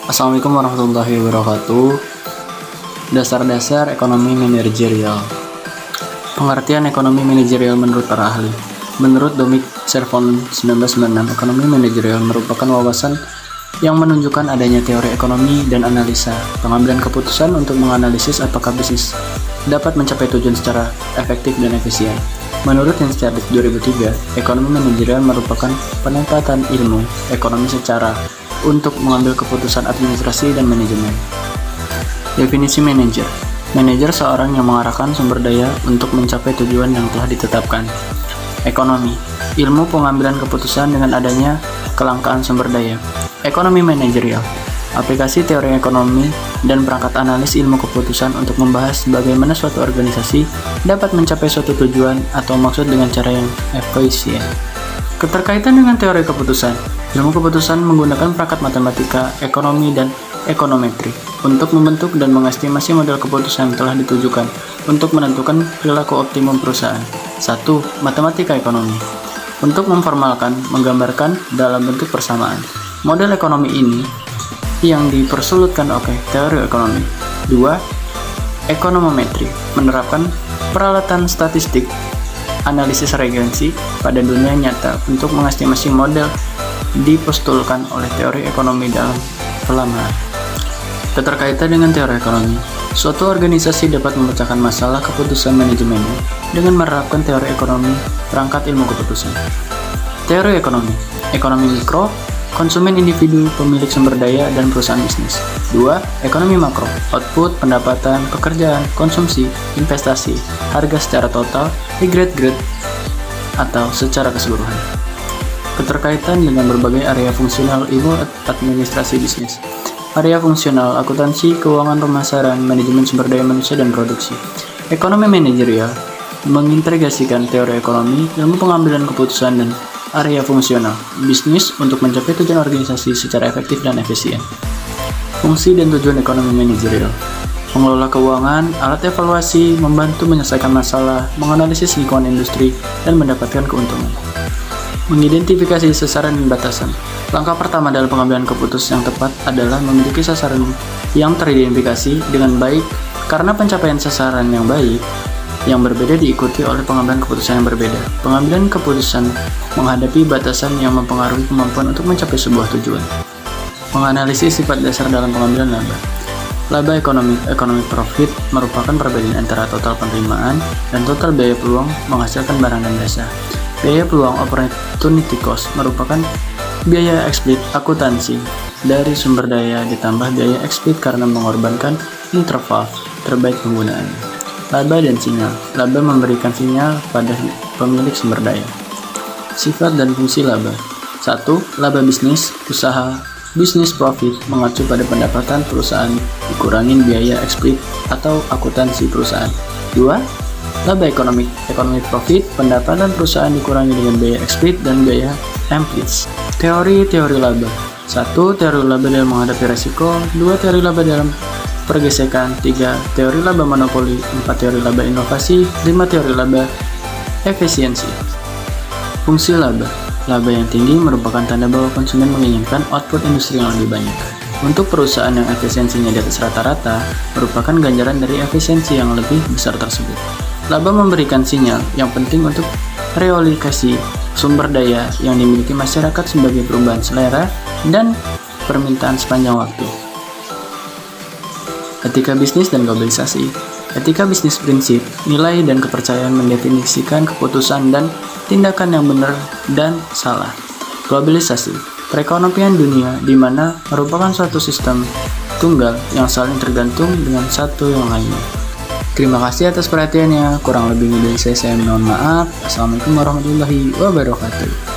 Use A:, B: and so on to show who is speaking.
A: Assalamualaikum warahmatullahi wabarakatuh. Dasar-dasar ekonomi manajerial. Pengertian ekonomi manajerial menurut para ahli. Menurut Dominic Servon 1996, ekonomi manajerial merupakan wawasan yang menunjukkan adanya teori ekonomi dan analisa pengambilan keputusan untuk menganalisis apakah bisnis dapat mencapai tujuan secara efektif dan efisien. Menurut Hans Charles 2003, ekonomi manajerial merupakan penempatan ilmu ekonomi secara untuk mengambil keputusan administrasi dan manajemen. Definisi manajer. Manajer seorang yang mengarahkan sumber daya untuk mencapai tujuan yang telah ditetapkan. Ekonomi. Ilmu pengambilan keputusan dengan adanya kelangkaan sumber daya. Ekonomi manajerial. Aplikasi teori ekonomi dan perangkat analis ilmu keputusan untuk membahas bagaimana suatu organisasi dapat mencapai suatu tujuan atau maksud dengan cara yang efisien. Keterkaitan dengan teori keputusan. Ilmu keputusan menggunakan perangkat matematika, ekonomi, dan ekonometri untuk membentuk dan mengestimasi model keputusan yang telah ditujukan untuk menentukan perilaku optimum perusahaan. 1. Matematika ekonomi. Untuk memformalkan, menggambarkan dalam bentuk persamaan. Model ekonomi ini yang dipersulutkan oleh teori ekonomi. 2. Ekonometri. Menerapkan peralatan statistik analisis regressi pada dunia nyata untuk mengestimasi model dipostulkan oleh teori ekonomi dalam pelamaran. Keterkaitan dengan teori ekonomi, suatu organisasi dapat memecahkan masalah keputusan manajemennya dengan menerapkan teori ekonomi perangkat ilmu keputusan. Teori ekonomi, ekonomi mikro, konsumen individu, pemilik sumber daya, dan perusahaan bisnis. 2. Ekonomi makro, output, pendapatan, pekerjaan, konsumsi, investasi, harga secara total, grade atau secara keseluruhan. Keterkaitan dengan berbagai area fungsional ilmu administrasi bisnis. Area fungsional, akuntansi, keuangan pemasaran, manajemen sumber daya manusia, dan produksi. Ekonomi manajerial mengintegrasikan teori ekonomi, ilmu pengambilan keputusan, dan area fungsional bisnis untuk mencapai tujuan organisasi secara efektif dan efisien. Fungsi dan tujuan ekonomi manajerial. Mengelola keuangan, alat evaluasi, membantu menyelesaikan masalah, menganalisis lingkungan industri, dan mendapatkan keuntungan. Mengidentifikasi sasaran dan batasan. Langkah pertama dalam pengambilan keputusan yang tepat adalah memiliki sasaran yang teridentifikasi dengan baik, karena pencapaian sasaran yang baik yang berbeda diikuti oleh pengambilan keputusan yang berbeda. Pengambilan keputusan menghadapi batasan yang mempengaruhi kemampuan untuk mencapai sebuah tujuan. Menganalisis sifat dasar dalam pengambilan laba. Laba ekonomi, economic profit, merupakan perbedaan antara total penerimaan dan total biaya peluang menghasilkan barang dan jasa. Biaya peluang, opportunity cost, merupakan biaya explicit akuntansi dari sumber daya ditambah biaya explicit karena mengorbankan interval terbaik penggunaan. Laba dan sinyal. Laba memberikan sinyal pada pemilik sumber daya. Sifat dan fungsi laba. 1. Laba bisnis, usaha, business profit mengacu pada pendapatan perusahaan dikurangin biaya explicit atau akuntansi perusahaan. 2. Laba ekonomi, economic profit, pendapatan perusahaan dikurangi dengan biaya explicit dan biaya implicit. Teori laba. 1. Teori laba dalam menghadapi resiko. 2. Teori laba dalam pergesekan. 3. Teori laba monopoli. 4. Teori laba inovasi. 5. Teori laba efisiensi. Fungsi laba. Laba yang tinggi merupakan tanda bahwa konsumen menginginkan output industri yang lebih banyak. Untuk perusahaan yang efisiensinya di atas rata-rata, merupakan ganjaran dari efisiensi yang lebih besar tersebut. Laba memberikan sinyal yang penting untuk realokasi sumber daya yang dimiliki masyarakat sebagai perubahan selera dan permintaan sepanjang waktu. Etika bisnis dan globalisasi. Etika bisnis prinsip, nilai dan kepercayaan mendefinisikan keputusan dan tindakan yang benar dan salah. Globalisasi, perekonomian dunia di mana merupakan suatu sistem tunggal yang saling tergantung dengan satu yang lainnya. Terima kasih atas perhatiannya. Kurang lebihnya dari saya mohon maaf. Assalamualaikum warahmatullahi wabarakatuh.